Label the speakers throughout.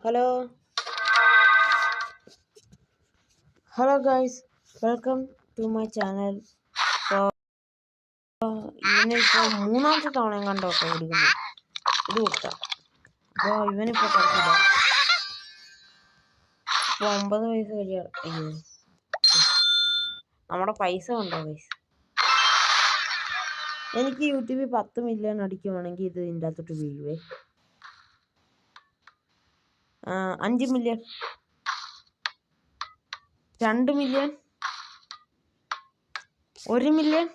Speaker 1: Hello hello guys, welcome to my channel. ഇവനിപ്പോൾ മൂന്നാമത്തെ തവണ കണ്ടോ ഓടിക്കുന്നു ഇത് കൊടുത്ത. അപ്പോൾ ഇവനിപ്പോൾ കളിക്കില്ല. ഇപ്പോൾ 9 വയസ്സ് കഴിയാ. അയ്യോ, നമ്മുടെ പൈസ ഉണ്ടോ ഗൈസ്? എനിക്ക് യൂട്യൂബിൽ 10 മില്യൺ അടിക്കുവാണെങ്കിൽ ഇത് ഇതിൻ്റെ അകത്തോട്ട് വീഴുവേ. 5 മില്യൺ, 2 മില്യൺ, 1 മില്യൺ.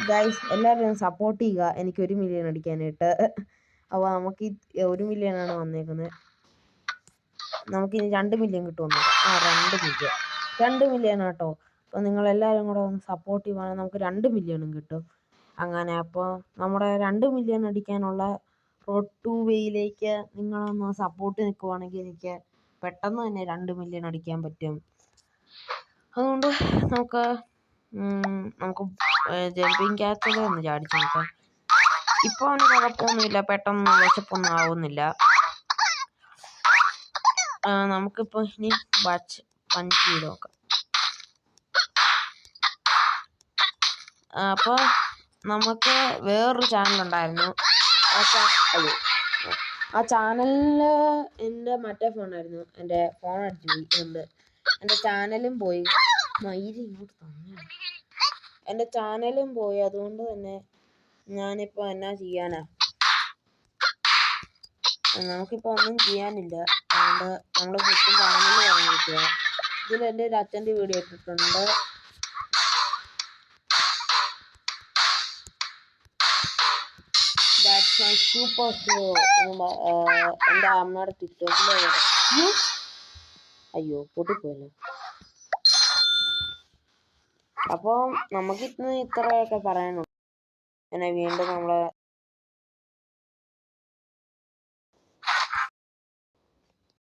Speaker 1: ഗൈസ്, എല്ലാവരും സപ്പോർട്ട് ചെയ്യുക എനിക്ക് 1 മില്യൺ അടിക്കാനായിട്ട്. അപ്പോൾ നമുക്ക് 1 മില്യൺ ആണ് വന്നേക്കുന്നത്. നമുക്കിനി 2 മില്യൺ കിട്ടുമെന്ന്. 2 മില്യൺ ആട്ടോ. അപ്പോൾ നിങ്ങളെല്ലാവരും കൂടെ ഒന്ന് സപ്പോർട്ട് ചെയ്യുവാണെങ്കിൽ നമുക്ക് 2 മില്യണും കിട്ടും. അങ്ങനെ അപ്പോൾ നമ്മുടെ 2 മില്യൺ അടിക്കാനുള്ള റോഡ് ടു വേയിലേക്ക് നിങ്ങളൊന്ന് സപ്പോർട്ട് നിൽക്കുവാണെങ്കിൽ എനിക്ക് പെട്ടെന്ന് തന്നെ 2 മില്യൺ അടിക്കാൻ പറ്റും. അതുകൊണ്ട് നമുക്ക് ജമ്പിങ് ക്യാച്ചിൽ ഒന്ന് ചാടിച്ചു നോക്കാം. ഇപ്പോൾ അവന് കുഴപ്പമൊന്നുമില്ല, പെട്ടെന്ന് വിശപ്പൊന്നും ആവുന്നില്ല. നമുക്കിപ്പോൾ ഇനി പഞ്ച് ചെയ്ത് നോക്കാം. അപ്പോൾ നമുക്ക് വേറൊരു ചാനലുണ്ടായിരുന്നു. ആ ചാനലിൽ എൻ്റെ മറ്റേ ഫോണായിരുന്നു. എൻ്റെ ഫോൺ അടിച്ചു പോയി. എൻ്റെ ചാനലും പോയി. ഇങ്ങോട്ട് തന്നെ എൻ്റെ ചാനലും പോയി. അതുകൊണ്ട് തന്നെ ഞാനിപ്പോൾ എന്നാ ചെയ്യാനാ? നമുക്കിപ്പോൾ ഒന്നും ചെയ്യാനില്ല. അതുകൊണ്ട് നമ്മൾ ചുറ്റും ചാനലിൽ ഇറങ്ങിയിരിക്കുക. ഇതിൽ എൻ്റെ ഒരു അച്ഛൻ്റെ വീഡിയോ ഇട്ടിട്ടുണ്ട്. സൂപ്പർ ഷോ എൻ്റെ അമ്മയുടെ ടിക്ടോക്കിൽ. അയ്യോ, പൊട്ടിപ്പോയല്ലോ. അപ്പോൾ നമുക്കിന്ന് ഇത്രയൊക്കെ പറയാനുള്ളൂ. പിന്നെ വീണ്ടും നമ്മളെ